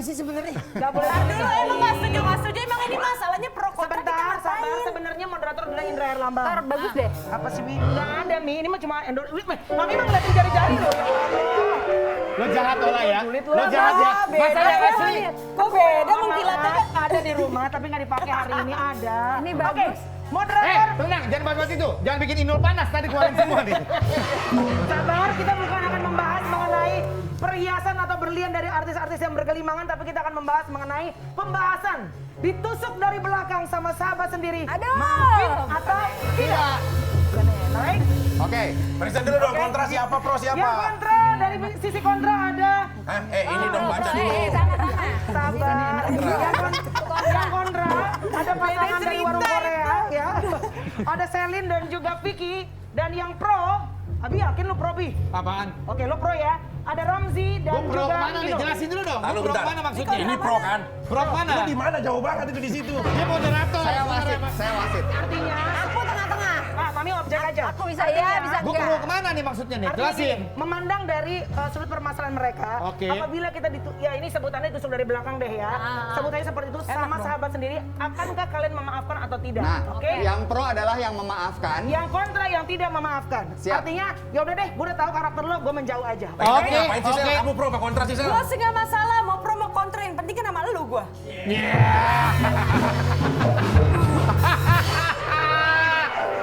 sih sebenarnya? Gak boleh Dulu emang nggak setuju. Emang ini masalahnya pro kontra. Sebentar, sabar. Sebenarnya moderator bilang Indra Herlambang. Ntar bagus deh. Apa sih, Mi? Nggak ada, Mi. Ini mah cuma endorse. Mami mah ngeliatin jari-jari loh. Ya Allah. Lo jahat Ola ya? Julid Lo jahat ya? Masalah asli. Kok beda mengkilatnya kan? Ada di rumah, tapi nggak dipakai hari ini ada. Ini bagus. Moderator. Tenang, jangan bahas itu. Jangan bikin Inul panas, tadi keluarin semua nih. Sabar, kita bukan akan membahas mengenai perhiasan atau berlian dari artis-artis yang bergelimangan, tapi kita akan membahas mengenai pembahasan ditusuk dari belakang sama sahabat sendiri. Aduh. Maafin atau tidak? Baik. Oke, present dulu dong, kontra siapa, pro siapa? Yang kontra, dari sisi kontra ada. Hah? Ini dong, baca dulu. Sabar. Yang kontra, ada pasangan dari warung Korea, ya. Ada Selin dan juga Vicky. Dan yang pro, Abi yakin lu pro, Bi? Apaan? Oke, lu pro ya. Ada Ramzi dan Gue pro juga kemana nih? Ino. Jelasin dulu dong. Halo, Gua pro bentar. kemana maksudnya? Ini pro kan? Pro kemana? Itu di mana? Jauh banget itu di situ. Dia moderator. Saya wasit. Artinya, Aku tengah-tengah. Mami objek aja. Aku bisa iya, bisa Gue enggak. pro kemana nih maksudnya nih? Artinya Jelasin. gini, memandang dari sudut permasalahan mereka, Oke. apabila kita ya ini sebutannya tusuk dari belakang deh ya. Sebutannya seperti itu sama sahabat sendiri, akankah kalian memaafkan atau tidak? Nah, Oke. yang pro adalah yang memaafkan. Yang kontra yang tidak memaafkan. Siap. Artinya, ya udah deh, gue udah tahu karakter lo, gue menjauh aja. Oke, Ngapain sih, Sel? oke. Kamu pro apa kontra sih, Sel? Gua sih nggak masalah, mau pro mau kontra, yang penting kan sama lu gua.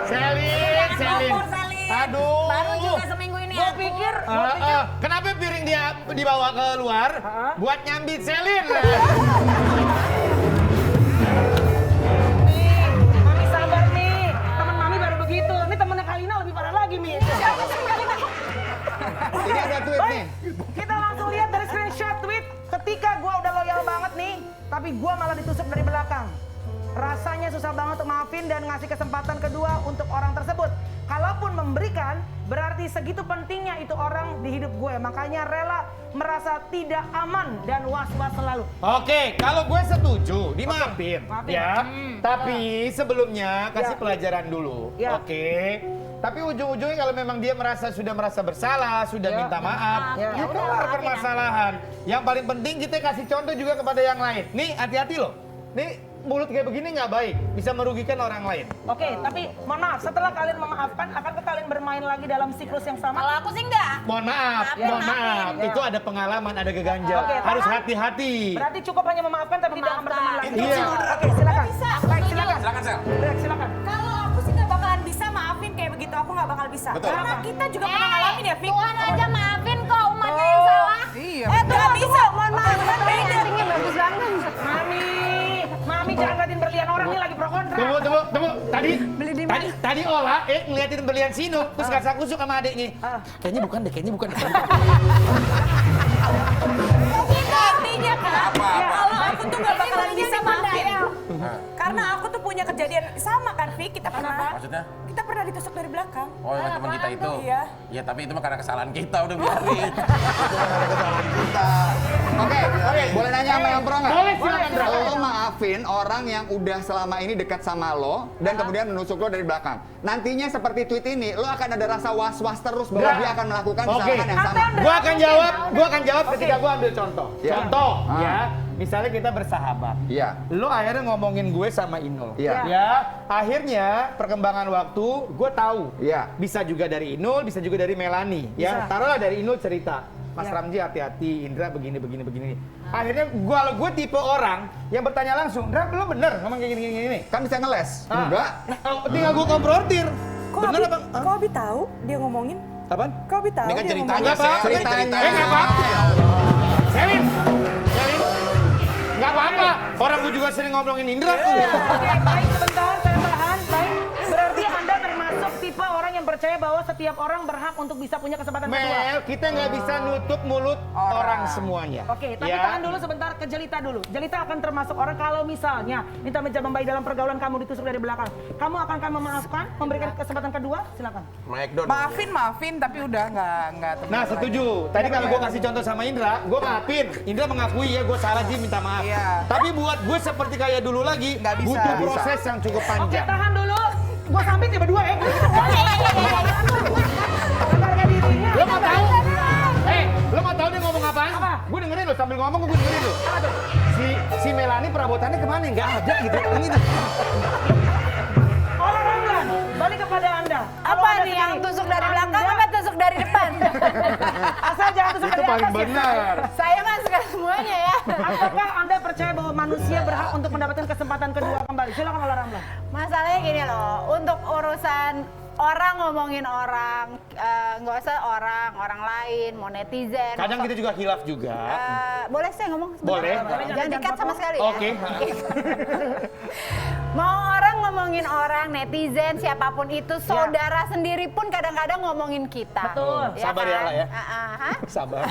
Selin. Ampun, Selin. Aduh. Baru juga seminggu ini Gue aku. pikir, Kenapa piring dia dibawa keluar? Buat nyambit Selin. Mami sabar nih, temen Mami baru begitu. Ini temennya Kalina lebih parah lagi, Mi. Siapa sih Kalina? Ini ada tweet nih. Kita langsung lihat dari screenshot tweet. Ketika gue udah loyal banget nih, tapi gue malah ditusuk dari belakang. Rasanya susah banget untuk maafin dan ngasih kesempatan kedua untuk orang tersebut. Kalaupun memberikan, berarti segitu pentingnya itu orang di hidup gue. Makanya rela merasa tidak aman dan was-was selalu. Oke, kalau gue setuju, dimaafin. Maafin. Ya, tapi sebelumnya kasih Ya. pelajaran dulu. Ya. Oke. Tapi ujung-ujungnya kalau memang dia sudah merasa bersalah, sudah Ya. minta maaf, Ya. ya kelar permasalahan. Yang paling penting kita kasih contoh juga kepada yang lain. Nih, hati-hati loh. Nih, mulut kayak begini nggak baik, bisa merugikan orang lain. Oke, tapi mohon maaf, setelah kalian memaafkan, akankah kalian bermain lagi dalam siklus yang sama? Kalau aku sih enggak. Mohon maaf, Maafin, mohon maaf. maafin. Itu ada pengalaman, ada keganjal. Oke, Harus tahan. hati-hati. Berarti cukup hanya memaafkan tapi tidak Memaafkan. berteman lagi. Iya. Oke, silakan. Bisa, aku Baik, setuju. silakan. Silakan, Sel. Baik, silakan. Kalau aku sih nggak bakalan bisa maafin kayak begitu, aku nggak bakal bisa. Betul. Karena kita juga pernah ngalamin ya, Fik. Tuhan aja maafin kok umatnya yang salah. Iya. Nggak bisa, mohon maaf. Kan beda. Bagus banget. Mami jangan ngeliatin berlian orang ini lagi pro kontra. Tunggu. Tadi Ola ngeliatin berlian Sino, terus kasak kusuk sama adiknya. Kayaknya bukan deh. Intinya kan, Apa? kalau aku tuh nggak bakalan bisa maafin. Hah? Karena aku tuh punya kejadian sama kan, Fik. Kita pernah. Maksudnya? Kita pernah ditusuk dari belakang. Oh, yang teman kita itu? Iya. Ya, tapi itu mah karena kesalahan kita, udah biarin. Oke, boleh nanya sama yang pro nggak? Boleh, silakan, Dra. Lo maafin orang yang udah selama ini dekat sama lo dan kemudian menusuk lo dari belakang. Nantinya seperti tweet ini, lo akan ada rasa was-was terus bahwa Dra. dia akan melakukan Oke. kesalahan yang sama. Gua akan jawab ketika gua ambil contoh. Ya. Contoh, Ah. ya. Misalnya kita bersahabat. Iya. Lo akhirnya ngomongin gue sama Inul. Iya. Ya, akhirnya perkembangan waktu gue tahu. Iya. Bisa juga dari Inul, bisa juga dari Melani. Ya, taruhlah dari Inul cerita. Mas Ramji hati-hati, Indra begini. Akhirnya gue tipe orang yang bertanya langsung, Indra lo bener ngomong kayak gini. Kan bisa ngeles? Ah. Enggak. Tinggal gue konfrontir. Kok Bener Abi, apa? kok Abi tahu dia ngomongin? Apaan? Kok Abi tahu Ini kan dia ceritanya, Nggak apa-apa. Sel. Ini Ceritanya. ceritanya. Nggak apa-apa. Selin. Nggak apa-apa. Orang gue juga sering ngomongin Indra tuh. Oke, baik sebentar, saya tahan. Baik, berarti Anda termasuk tipe orang yang percaya bahwa setiap orang berhak untuk bisa punya kesempatan kedua. Mel, kita nggak bisa nutup mulut orang semuanya. Oke, tapi Ya. tahan dulu sebentar ke Jelita dulu. Jelita akan termasuk orang kalau misalnya minta mencoba baik dalam pergaulan kamu ditusuk dari belakang. Kamu akan memaafkan, memberikan kesempatan kedua? Silakan. Mike Don. Maafin, tapi udah nggak temenan Nah, setuju. Tadi kalau gue kasih contoh sama Indra, gue maafin. Indra mengakui ya gue salah, dia minta maaf. Iya. Tapi buat gue seperti kayak dulu lagi, Nggak bisa. butuh Nggak bisa. proses yang cukup Oke, panjang. tahan dulu. Gua sambit ya berdua ya. Harga dirinya. Lo mau tahu? Lo mau tahu dia ngomong apa? Gue dengerin lo sambil ngomong gue dengerin lo. Si Melani perabotannya kemana? Nggak ada gitu. Yang itu. Olahraga, balik kepada Anda. Kalau Apa Anda nih yang sendiri, tusuk dari Anda- belakang apa tusuk dari depan? Asal jangan tusuk Itu dari paling atas ya. benar. Saya mah suka semuanya ya. Apakah Anda percaya bahwa manusia berhak untuk mendapatkan kesempatan kedua kembali? Silakan Olah Ramlan. Masalahnya gini loh, untuk urusan orang ngomongin orang, nggak usah orang lain, mau netizen. Kadang kita juga hilaf juga. Boleh saya ngomong? sebentar? Boleh. Jangan dikat sama sekali ya. Oke. Mau orang ngomongin orang, netizen, siapapun itu, saudara sendiri pun kadang-kadang ngomongin kita. Betul. Sabar ya, Ala, ya. Hah? Sabar.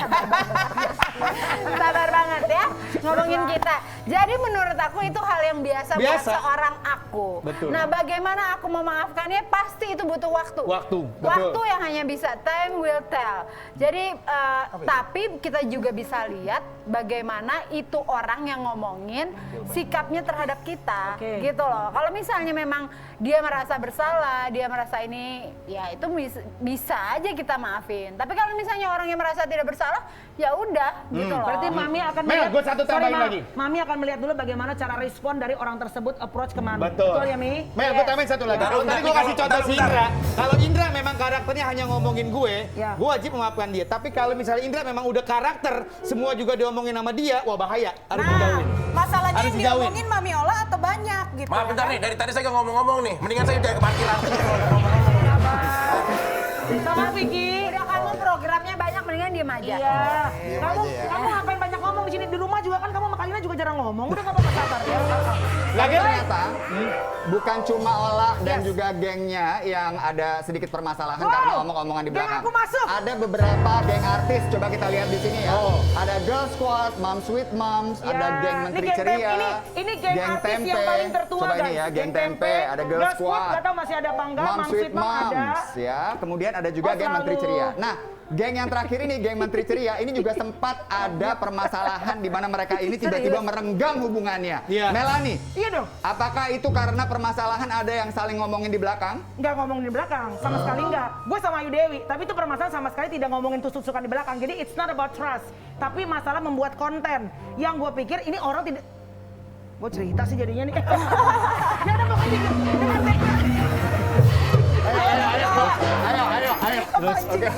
Sabar banget ya, ngomongin kita. Jadi menurut aku itu hal yang biasa buat Biasa. seorang aku. Betul. Nah, bagaimana aku memaafkannya pasti itu butuh waktu. Waktu, betul. Waktu yang hanya bisa time will tell. Jadi tapi kita juga bisa lihat bagaimana itu orang yang ngomongin sikapnya terhadap kita, Oke. gitu loh. Kalau misalnya memang dia merasa bersalah, dia merasa ini, ya itu bisa aja kita maafin. Tapi kalau misalnya orang yang merasa tidak bersalah, ya udah, gitu loh. Berarti Mami akan Mel, melihat. gue satu tambahin Ma. lagi. Mami akan melihat dulu bagaimana cara respon dari orang tersebut approach ke Mami. Betul. ya Mi? Mel, gue tambahin satu lagi. Kalau tadi gue kasih contoh si Indra, kalau Indra memang karakternya hanya ngomongin gue, Ya. gue wajib memaafkan dia. Tapi kalau misalnya Indra memang udah karakter, semua juga diomongin sama dia, wah bahaya. Harus dijauhin. Masalahnya Harus yang dijauhin. diomongin Mami Ola atau banyak gitu. Maaf bentar nih, dari tadi saya nggak ngomong-ngomong nih. Mendingan saya jaga ke parkiran. Sama Vicky. Udah kamu programnya banyak, mendingan diem aja. Iya. Kamu ngapain banyak ngomong di sini? Di rumah juga kan kamu sama Kalina juga jarang ngomong. Udah nggak apa-apa, sabar ya. Tapi ternyata bukan cuma Ola dan juga gengnya yang ada sedikit permasalahan Wow. karena omong-omongan di Geng belakang. aku masuk. Ada beberapa geng artis, coba kita lihat di sini ya. Ada Girl Squad, Mom Sweet Moms, Ya, ada geng ini Menteri geng Ceria. ini geng artis yang paling tertua, Coba ini guys. ya, geng Tempe, ada Girl Squad. Gak tahu masih ada apa enggak, Mom Sweet Mom ada. Moms ya. Kemudian ada juga Oh, geng Menteri selalu. Ceria. Nah, geng yang terakhir ini, geng Menteri Ceria, ini juga sempat ada permasalahan di mana mereka ini tiba-tiba merenggang hubungannya. Iya. Melani, Iya dong. apakah itu karena permasalahan ada yang saling ngomongin di belakang? Nggak ngomongin di belakang, sama sekali nggak. Gue sama Ayu Dewi, tapi itu permasalahan sama sekali tidak ngomongin tusuk-tusukan di belakang. Jadi it's not about trust, tapi masalah membuat konten. Yang gue pikir ini orang tidak... Gue cerita sih jadinya nih. Ya udah pokoknya gitu. Ayo. Terus, oke.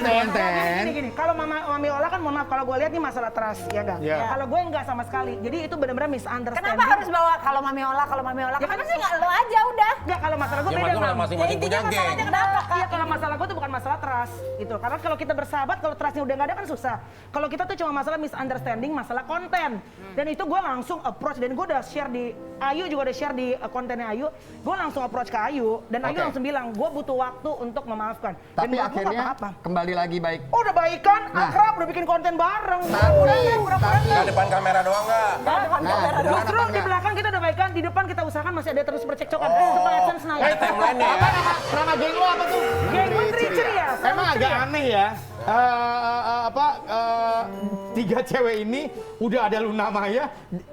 Konten. Gini, kalau Mami Ola kan mohon maaf, kalau gue lihat nih masalah trust, ya nggak? Iya. Kalau gue nggak sama sekali. Jadi itu benar-benar misunderstanding. Kenapa harus bawa kalau Mami Ola? Ya, Kenapa sih nggak lo aja udah? Nggak, kalau masalah gue Ya beda, masalah Mam. masing-masing punya geng. Masalahnya kenapa? Iya, kalau masalah gue tuh bukan masalah trust gitu. Karena kalau kita bersahabat, kalau trustnya udah nggak ada kan susah. Kalau kita tuh cuma masalah misunderstanding, masalah konten. Dan itu gue langsung approach, dan gue udah share di Ayu juga udah share di kontennya Ayu. Gue langsung approach ke Ayu, dan Ayu Oke. langsung bilang gue butuh waktu untuk memaafkan. Dan Tapi buat gua nggak akhirnya apa-apa. kembali lagi baik. Oh, udah baikan, Nah. akrab, udah bikin konten bareng. Tapi, Nggak depan kamera doang nggak? Justru di belakang kita udah baikan, di depan kita usahakan masih ada terus percekcokan. Supaya AdSense naik. Ada timeline-nya ya. Nama geng lo apa tuh? Geng Menteri Ceria. Emang agak aneh ya. Tiga cewek ini udah ada Luna Maya,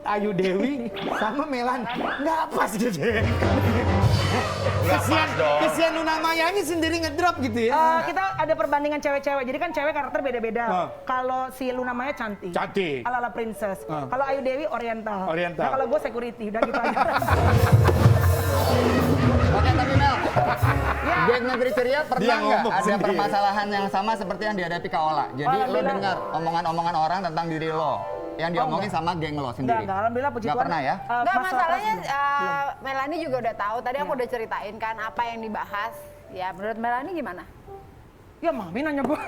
Ayu Dewi, sama Melan. Nggak pas gitu ya. Kesian Luna Maya ini sendiri ngedrop gitu ya. Kita ada perbandingan cewek-cewek. Jadi kan cewek karakter beda-beda. Kalau si Luna Maya cantik. Cantik. Ala-ala princess. Kalau Ayu Dewi oriental. Oriental. Nah, kalau gue security, udah gitu aja. Oke, tapi Mel, geng Menteri Ceria Dia pernah nggak ngomong ada sendiri. permasalahan yang sama seperti yang dihadapi Kak Ola? Jadi lo Alhamdulillah. dengar omongan-omongan orang tentang diri lo yang diomongin sama geng lo sendiri? Enggak, alhamdulillah puji Nggak Tuhan. pernah ya? Enggak, Masalah masalahnya trust belum. Melani juga udah tahu. Tadi aku udah ceritain kan apa yang dibahas. Ya menurut Melani gimana? Ya Mami nanya gue.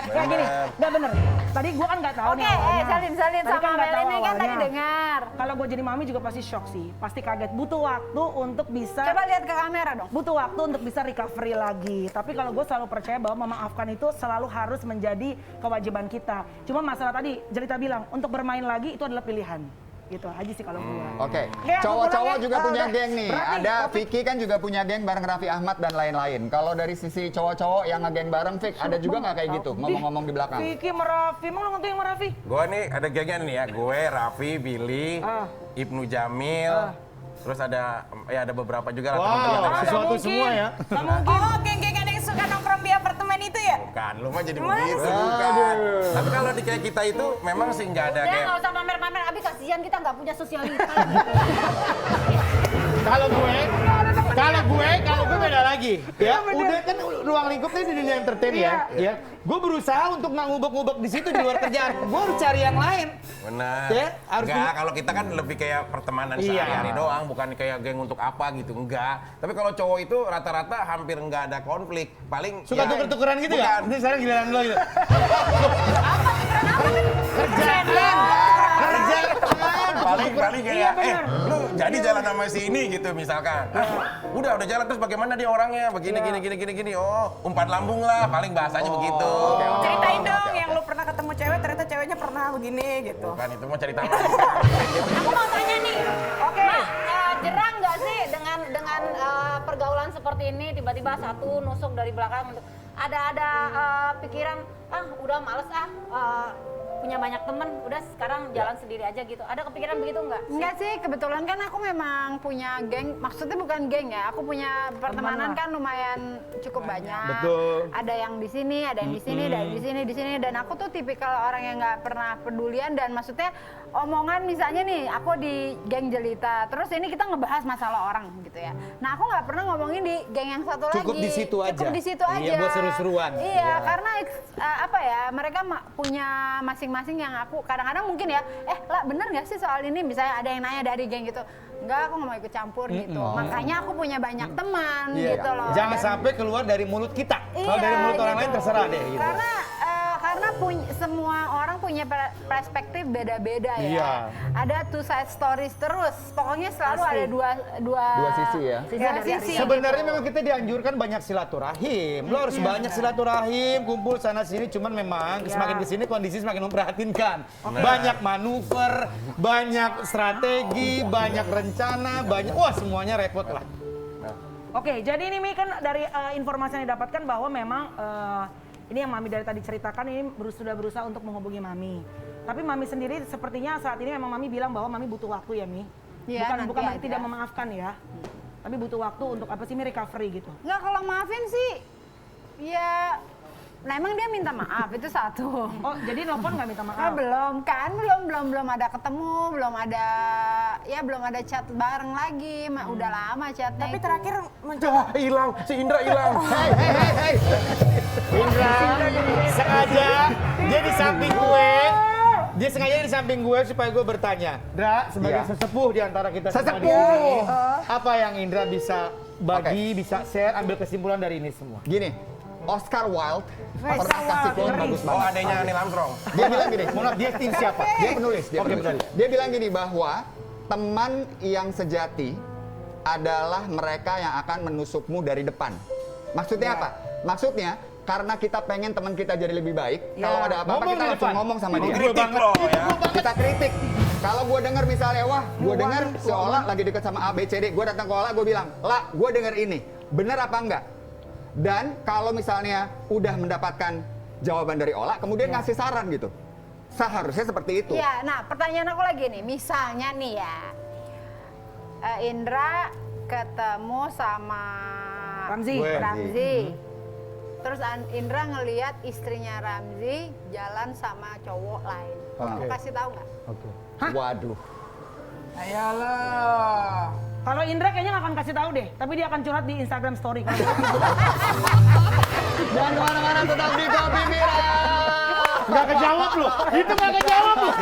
Ya gini, nggak bener. Tadi gue kan nggak tahu Oke, nih awalnya. salin Tadi sama nggak tahu Melani kan tadi awalnya. dengar. Kalau gue jadi Mami juga pasti shock sih. Pasti kaget. Butuh waktu untuk bisa... Coba lihat ke kamera dong. Butuh waktu untuk bisa recovery lagi. Tapi kalau gue selalu percaya bahwa memaafkan itu selalu harus menjadi kewajiban kita. Cuma masalah tadi, Jelita bilang, untuk bermain lagi itu adalah pilihan. Gitu aja sih kalau gue. Oke, Oke, aku cowok-cowok pulang ya. juga punya Udah. geng nih. Berat nih, Ada topik. Vicky kan juga punya geng bareng Raffi Ahmad dan lain-lain. Kalau dari sisi cowok-cowok yang ngegeng bareng, Vic, ada juga nggak kayak gitu? Ngomong-ngomong di belakang. Vicky sama Raffi, emang lo ngerti sama Raffi? Gue nih ada gengnya nih ya. Gue, Raffi, Billy, Ibnu Jamil. Terus ada beberapa juga lah teman-teman. Wow, sesuatu semua ya. Gak mungkin. Oh, geng-gengan yang suka nongkrong di apartemen itu ya? Bukan, lu mah jadi begitu, bukan. Tapi kalau di kayak kita itu memang sih nggak ada Udah kayak... nggak usah pamer-pamer, Abi kasihan kita nggak punya sosialita. Kalau gue beda lagi. Ya, udah kan ruang lingkupnya di dunia entertain ya. Ya, gue berusaha untuk nggak ngubek-ngubek di situ di luar kerjaan. Gue harus cari yang lain. Benar. Ya, harus Enggak, kalau kita kan lebih kayak pertemanan Iya. sehari-hari doang, bukan kayak geng untuk apa gitu. Enggak. Tapi kalau cowok itu rata-rata hampir nggak ada konflik. Paling suka ya, tuker-tukeran gitu ya? bukan. Ini sekarang giliran lo gitu. Paling kayak, lu jadi jalan sama si ini gitu misalkan. Udah jalan terus bagaimana dia orangnya? Begini. Oh, umpan lambung lah, paling bahasanya begitu. Ceritain dong yang lu pernah ketemu cewek, ternyata ceweknya pernah begini gitu. Bukan itu mau cerita. Aku mau tanya nih, Oke. jerang nggak sih dengan pergaulan seperti ini tiba-tiba satu nusuk dari belakang ada pikiran udah males punya banyak temen, udah sekarang jalan sendiri aja gitu. Ada kepikiran begitu nggak? Enggak sih, kebetulan kan aku memang punya geng, maksudnya bukan geng ya, aku punya pertemanan kan lumayan cukup banyak. Betul. Ada yang di sini, ada yang di sini, ada yang di sini, dan aku tuh tipikal orang yang nggak pernah pedulian dan maksudnya omongan misalnya nih, aku di geng Jelita, terus ini kita ngebahas masalah orang gitu ya. Nah aku nggak pernah ngomongin di geng yang satu lagi. Cukup di situ aja. Cukup di situ aja. Iya, buat seru-seruan. Iya, karena apa ya, mereka punya masing-masing yang aku kadang-kadang mungkin ya, lah bener nggak sih soal ini, misalnya ada yang nanya dari geng gitu, enggak aku nggak mau ikut campur gitu, makanya aku punya banyak teman gitu loh. Jangan Dan- sampai keluar dari mulut kita. Kalau Iya, dari mulut orang gitu. lain terserah deh gitu. Karena semua orang punya perspektif beda-beda ya. Iya. Ada two side stories terus. Pokoknya selalu Pasti. ada dua sisi ya. Dua sisi. Sebenarnya memang kita dianjurkan banyak silaturahim. Lo harus banyak silaturahim, kumpul sana sini. Cuman memang semakin kesini kondisi semakin memprihatinkan. Banyak manuver, banyak strategi, banyak rencana, wah semuanya repot lah. Oke, jadi ini Mi kan dari informasi yang didapatkan bahwa memang ini yang Mami dari tadi ceritakan ini sudah berusaha untuk menghubungi Mami. Tapi Mami sendiri sepertinya saat ini memang Mami bilang bahwa Mami butuh waktu ya Mi. Iya, nanti bukan berarti aja. tidak memaafkan ya. Tapi butuh waktu untuk apa sih Mi, recovery gitu. Nggak, kalau maafin sih, ya, nah emang dia minta maaf itu satu. Oh, jadi nelfon nggak minta Ah, maaf? belum ada ketemu, belum ada chat bareng lagi, udah lama chatnya. Tapi itu. terakhir Hilang, si Indra hilang. Hei. Indra sengaja dia di samping gue. Dia sengaja di samping gue supaya gue bertanya. Dra, sebagai Iya. sesepuh di antara kita semua di Sesepuh. sini, apa yang Indra bisa bagi, bisa share, ambil kesimpulan dari ini semua? Gini, Oscar Wilde pernah kasih quote bagus Oh, banget. adanya Neil Armstrong. Dia bilang gini, Mohon maaf, dia tim siapa? dia penulis. Oke, penulis. Dia bilang gini bahwa teman yang sejati adalah mereka yang akan menusukmu dari depan. Maksudnya apa? Maksudnya karena kita pengen teman kita jadi lebih baik, kalau ada apa-apa Ngomong kita di langsung depan. ngomong sama dia. Kritik loh ya. Kita kritik. Kalau gue denger misalnya, wah, gue denger si Ola lagi deket sama A, B, C, D. Gue datang ke Ola, gue bilang, La, gue denger ini. Bener apa enggak? Dan kalau misalnya udah mendapatkan jawaban dari Ola, kemudian ngasih saran gitu. Seharusnya seperti itu. Iya, nah pertanyaan aku lagi nih, misalnya nih ya, Indra ketemu sama Ramzi. Ramzi. Terus Indra ngelihat istrinya Ramzi jalan sama cowok lain. Aku kasih tahu nggak? Waduh. Ayolah. Kalau Indra kayaknya nggak akan kasih tahu deh, tapi dia akan curhat di Instagram story. Dan kemana-mana tetap di Kopi Mira. Nggak kejawab loh, itu nggak kejawab loh.